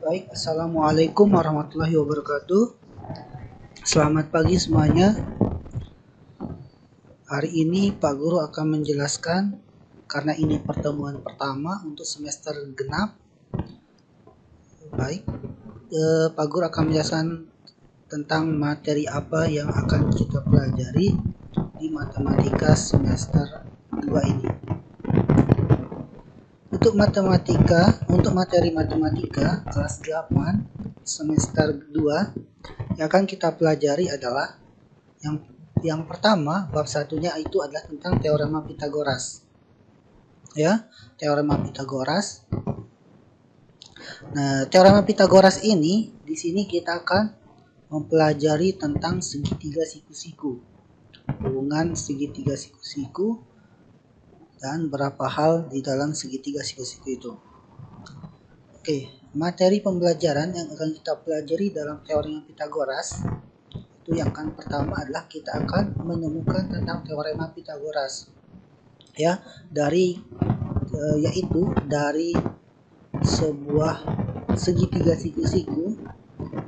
Baik, Assalamualaikum warahmatullahi wabarakatuh. Selamat pagi semuanya. Hari ini Pak Guru akan menjelaskan, karena ini pertemuan pertama untuk semester genap. Baik, Pak Guru akan menjelaskan tentang materi apa yang akan kita pelajari di matematika semester 2 ini. Untuk materi matematika kelas 8 semester 2 yang akan kita pelajari adalah yang pertama, bab satunya itu adalah tentang teorema Pitagoras. Ya, teorema Pitagoras. Nah, teorema Pitagoras ini di sini kita akan mempelajari tentang segitiga siku-siku. Hubungan segitiga siku-siku dan berapa hal di dalam segitiga siku-siku itu. Oke, materi pembelajaran yang akan kita pelajari dalam teorema Pitagoras itu yang akan pertama adalah kita akan menemukan tentang teorema Pitagoras. Ya, yaitu dari sebuah segitiga siku-siku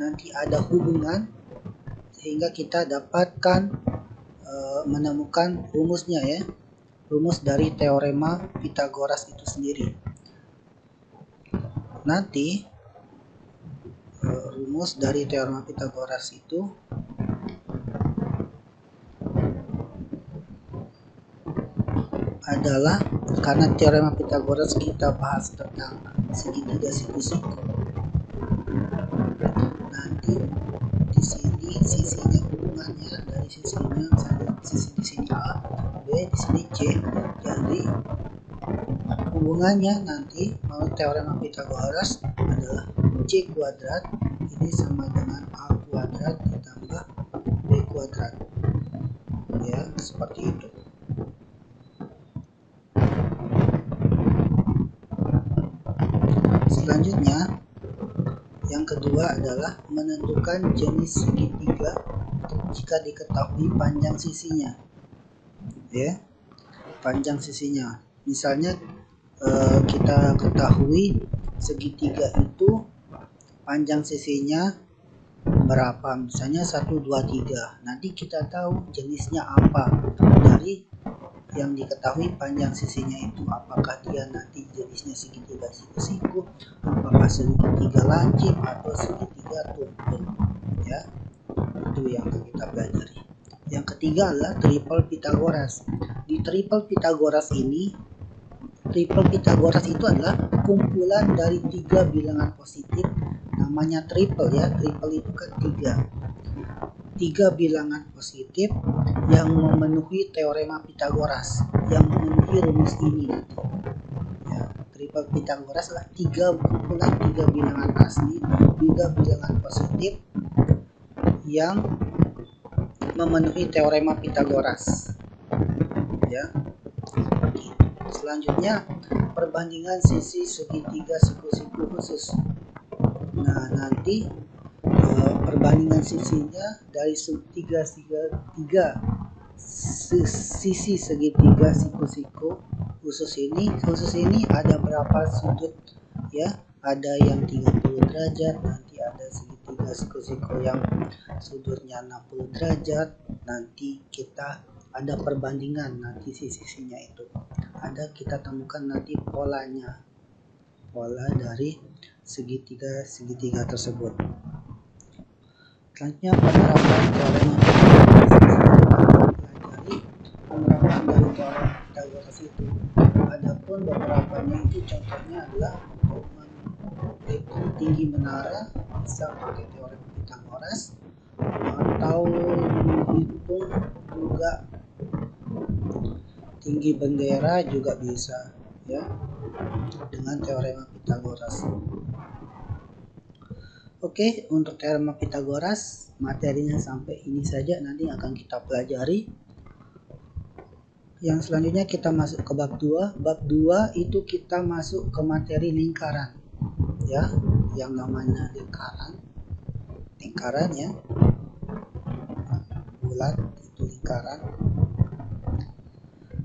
nanti ada hubungan sehingga kita dapatkan menemukan rumusnya, ya, rumus dari teorema Pitagoras itu sendiri. Nanti rumus dari teorema Pitagoras itu adalah, karena teorema Pitagoras kita bahas tentang segitiga siku-siku. Nanti di sini sisinya hubungannya dari sisinya, sisi di sini A, B, di sini C. Jadi hubungannya nanti menurut teorema Pitagoras adalah C kuadrat ini sama dengan A kuadrat ditambah B kuadrat. Ya, seperti itu. Selanjutnya, yang kedua adalah menentukan jenis segitiga jika diketahui panjang sisinya. Ya, panjang sisinya. Misalnya kita ketahui segitiga itu panjang sisinya berapa, misalnya 1, 2, 3. Nanti kita tahu jenisnya apa dari yang diketahui panjang sisinya itu, apakah dia nanti jenisnya segitiga siku-siku, apakah segitiga lancip atau segitiga tumpul. Ya, itu yang akan kita pelajari. Yang ketiga adalah triple Pitagoras. Di triple Pitagoras ini, triple Pitagoras itu adalah kumpulan dari 3 bilangan positif. Namanya triple, ya, triple itu kan 3 bilangan positif yang memenuhi teorema Pitagoras, yang memenuhi rumus ini nanti. Ya, triple Pitagoras adalah kumpulan 3 bilangan asli, 3 bilangan positif yang memenuhi teorema Pitagoras. Ya. Selanjutnya, perbandingan sisi segitiga siku-siku khusus. Nah, nanti perbandingan sisinya dari sisi segitiga siku-siku khusus ini ada berapa sudut, ya, ada yang 30 derajat, nanti ada segitiga siku-siku yang sudutnya 60 derajat. Nanti kita ada perbandingan nanti sisinya itu. Ada kita temukan nanti pola dari segitiga tersebut. Selanjutnya, penerapan teorema pelajari penerapan dari teorema Pitagoras itu. Adapun beberapanya itu contohnya adalah menghitung tinggi menara bisa pakai teorema Pitagoras, atau menghitung juga tinggi bendera juga bisa, ya, dengan teorema Pitagoras. Oke, untuk teorema Pitagoras materinya sampai ini saja, nanti akan kita pelajari. Yang selanjutnya kita masuk ke bab 2. Bab 2 itu kita masuk ke materi lingkaran. Ya, yang namanya lingkaran, ya. Bulat itu lingkaran.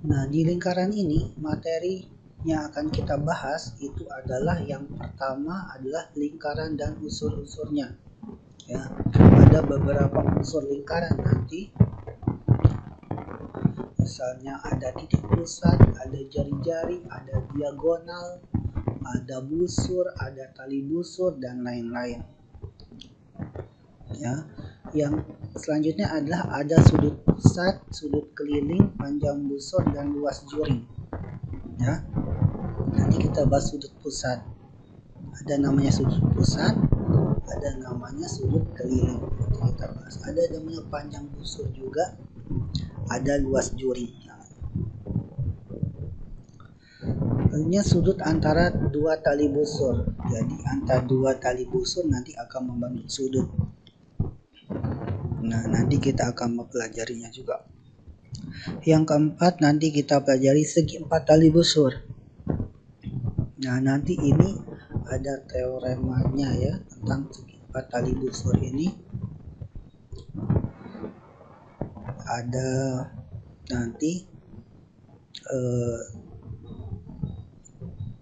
Nah, di lingkaran ini materi yang akan kita bahas itu adalah yang pertama adalah lingkaran dan unsur-unsurnya. Ya, ada beberapa unsur lingkaran nanti. Misalnya ada titik pusat, ada jari-jari, ada diagonal, ada busur, ada tali busur, dan lain-lain. Ya, yang selanjutnya adalah ada sudut pusat, sudut keliling, panjang busur, dan luas juring. Ya, nanti kita bahas sudut pusat. Ada namanya sudut pusat, ada namanya sudut keliling. Nanti kita bahas. Ada namanya panjang busur juga, ada luas juring. Selanjutnya sudut antara dua tali busur. Jadi antara dua tali busur nanti akan membentuk sudut. Nah, nanti kita akan mempelajarinya juga. Yang keempat nanti kita pelajari segi empat tali busur. Nah, nanti ini ada teoremanya ya tentang segi empat tali busur ini. Ada nanti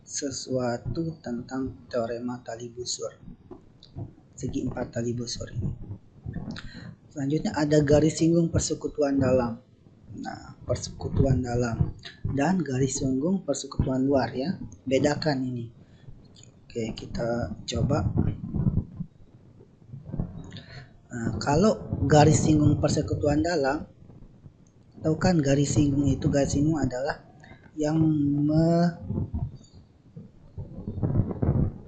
sesuatu tentang teorema tali busur, segi empat tali busur ini. Selanjutnya ada garis singgung persekutuan dalam. Nah, persekutuan dalam dan garis singgung persekutuan luar ya. Bedakan ini. Oke, kita coba. Nah, kalau garis singgung persekutuan dalam, tahu kan garis singgung itu, garis singgung adalah yang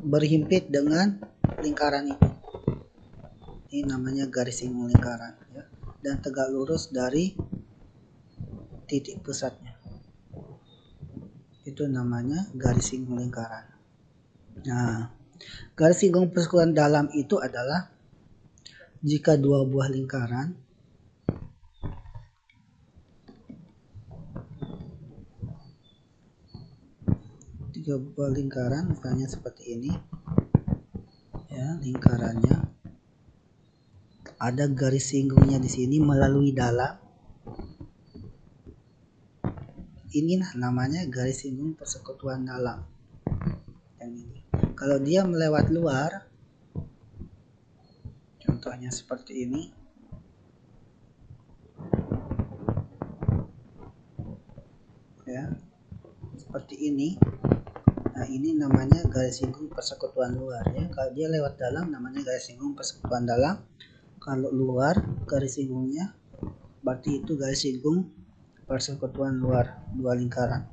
berhimpit dengan lingkaran itu. Ini namanya garis singgung lingkaran ya, dan tegak lurus dari titik pusatnya. Itu namanya garis singgung lingkaran. Nah, garis singgung persekutuan dalam itu adalah jika dua buah lingkaran misalnya seperti ini ya, lingkarannya ada garis singgungnya di sini melalui dalam. Ini namanya garis singgung persekutuan dalam. Yang ini. Kalau dia melewat luar, contohnya seperti ini. Ya. Seperti ini. Nah, ini namanya garis singgung persekutuan luar ya. Kalau dia lewat dalam namanya garis singgung persekutuan dalam. Kalau luar garis singgungnya berarti itu garis singgung persekutuan luar dua lingkaran.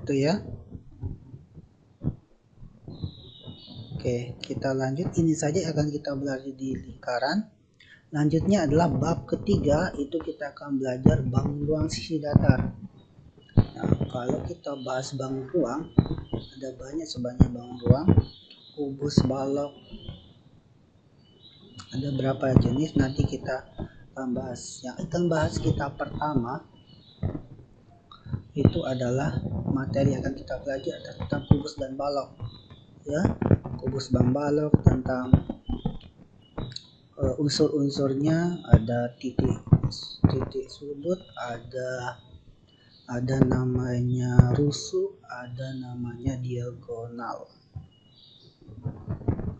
Itu ya. Oke, kita lanjut. Ini saja akan kita belajar di lingkaran. Lanjutnya adalah bab ketiga, itu kita akan belajar bangun ruang sisi datar. Nah, kalau kita bahas bangun ruang, ada banyak sebanyak bangun ruang, kubus, balok, ada berapa jenis nanti kita akan bahas. Yang akan bahas kita pertama itu adalah materi yang akan kita pelajari tentang kubus dan balok ya, kubus dan balok, tentang unsur-unsurnya, ada titik sudut, ada namanya rusuk, ada namanya diagonal,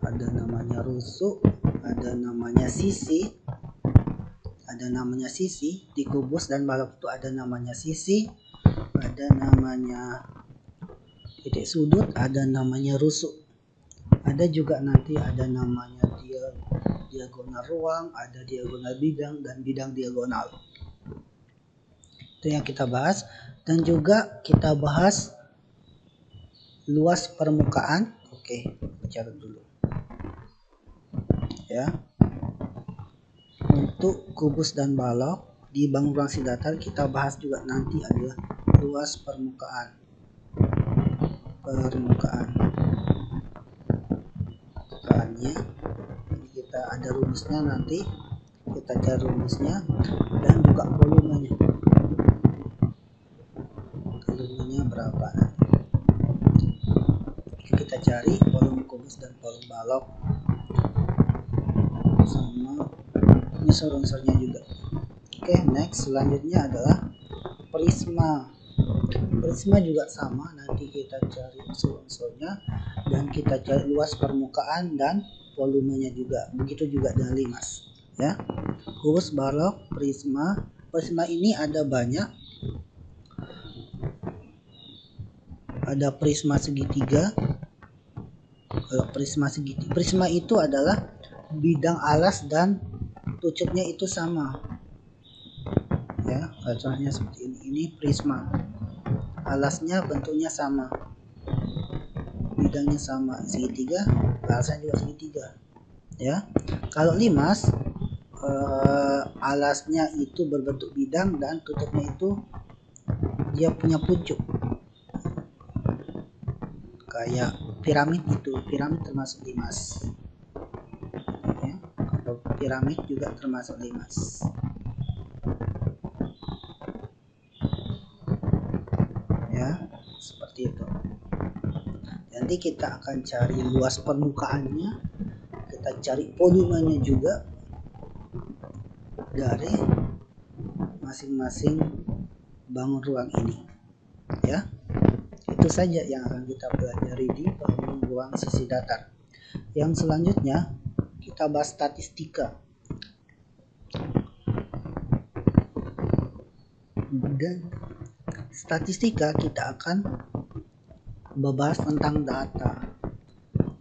ada namanya rusuk, ada namanya sisi, di kubus dan balok itu ada namanya sisi, ada namanya titik sudut, ada namanya rusuk, ada juga nanti ada namanya diagonal ruang, ada diagonal bidang, dan bidang diagonal. Itu yang kita bahas. Dan juga kita bahas luas permukaan. Oke, catat dulu ya. Untuk kubus dan balok di bangun ruang sisi datar kita bahas juga nanti adalah luas permukaannya. Kita ada rumusnya, nanti kita cari rumusnya, dan juga volumenya berapa nanti kita cari volume kubus dan volume balok sama unsur-unsurnya juga. Oke, next selanjutnya adalah prisma. Prisma juga sama, nanti kita cari unsur-unsurnya dan kita cari luas permukaan dan volumenya juga. Begitu juga dengan limas, ya. Kubus, balok, prisma. Prisma ini ada banyak. Ada prisma segitiga. Kalau prisma itu adalah bidang alas dan tucupnya itu sama, ya. Contohnya seperti ini prisma, alasnya bentuknya sama, bidangnya sama, segitiga, alasnya juga segitiga, ya. Kalau limas, alasnya itu berbentuk bidang dan tutupnya itu dia punya pucuk kayak piramid. Itu piramid termasuk limas, ya. Kalau piramid juga termasuk limas, ya, seperti itu. Nanti kita akan cari luas permukaannya, kita cari volumenya juga dari masing-masing bangun ruang ini, ya. Itu saja yang akan kita pelajari di bangun ruang sisi datar. Yang selanjutnya kita bahas statistika. Dan statistika kita akan membahas tentang data,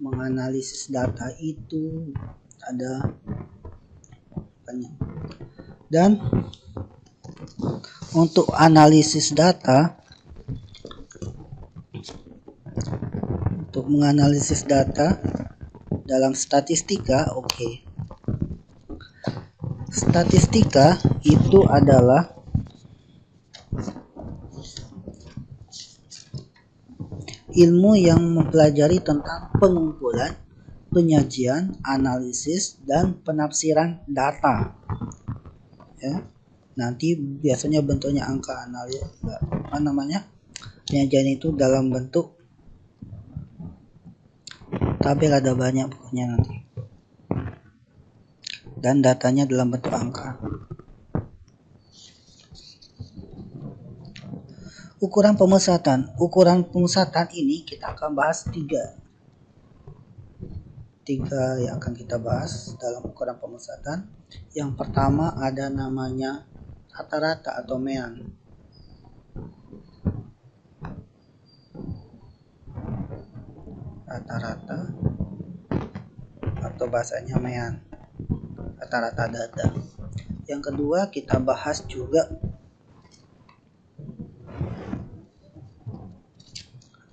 menganalisis data itu ada banyak. Dan untuk analisis data, untuk menganalisis data dalam statistika, oke. Statistika itu adalah ilmu yang mempelajari tentang pengumpulan, penyajian, analisis, dan penafsiran data, ya. Nanti biasanya bentuknya angka, analis, penyajian itu dalam bentuk tabel, ada banyak pokoknya nanti, dan datanya dalam bentuk angka. Ukuran pemusatan. Ukuran pemusatan ini kita akan bahas tiga yang akan kita bahas dalam ukuran pemusatan. Yang pertama ada namanya rata-rata atau mean. Rata-rata atau bahasanya mean, rata-rata data. Yang kedua kita bahas juga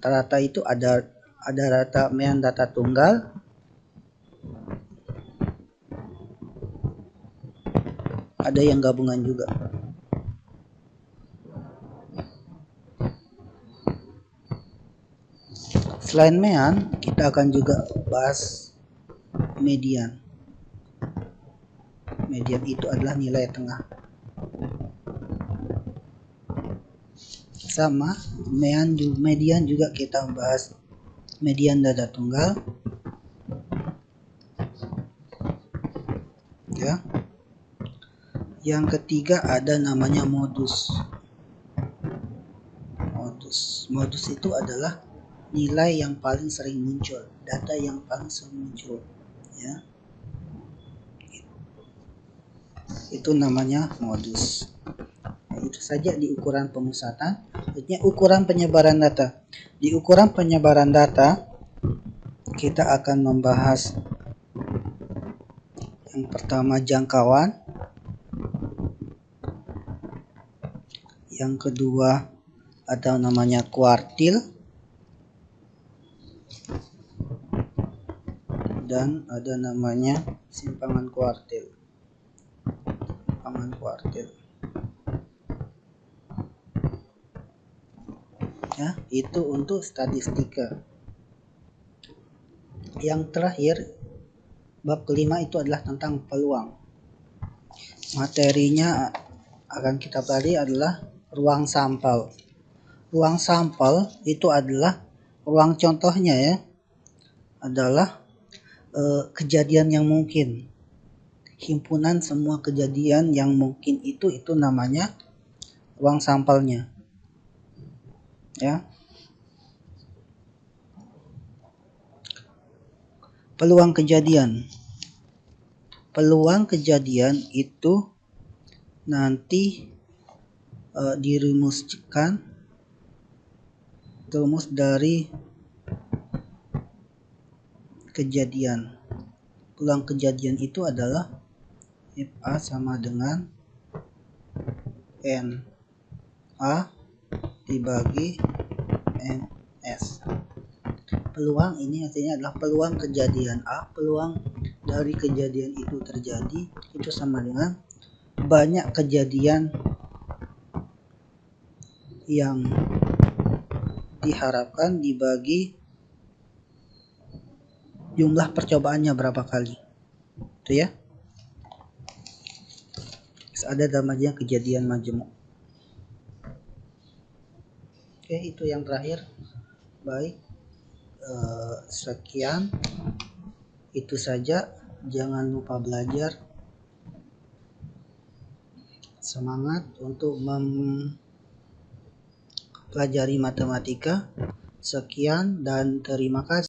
rata-rata itu ada rata mean data tunggal, ada yang gabungan juga. Selain mean, kita akan juga bahas median. Median itu adalah nilai tengah. Sama median juga kita bahas median data tunggal, ya. Yang ketiga ada namanya modus. Modus itu adalah nilai yang paling sering muncul, data yang paling sering muncul, ya. Itu namanya modus. Nah, itu saja di ukuran pemusatan. Selanjutnya ukuran penyebaran data. Di ukuran penyebaran data kita akan membahas yang pertama jangkauan, yang kedua ada namanya kuartil, dan ada namanya simpangan kuartil. Ya, itu untuk statistika. Yang terakhir, bab kelima itu adalah tentang peluang. Materinya akan kita pelajari adalah ruang sampel. Ruang sampel itu adalah ruang, contohnya ya, adalah kejadian yang mungkin. Himpunan semua kejadian yang mungkin itu namanya ruang sampelnya. ya. Peluang kejadian itu nanti dirumuskan rumus dari kejadian. Peluang kejadian itu adalah FA sama dengan NA dibagi NS. Peluang ini artinya adalah peluang kejadian A, peluang dari kejadian itu terjadi itu sama dengan banyak kejadian yang diharapkan dibagi jumlah percobaannya berapa kali. Itu ya. Ada namanya kejadian majemuk. Oke, itu yang terakhir. Baik. Sekian. Itu saja. Jangan lupa belajar. Semangat untuk mempelajari matematika. Sekian dan terima kasih.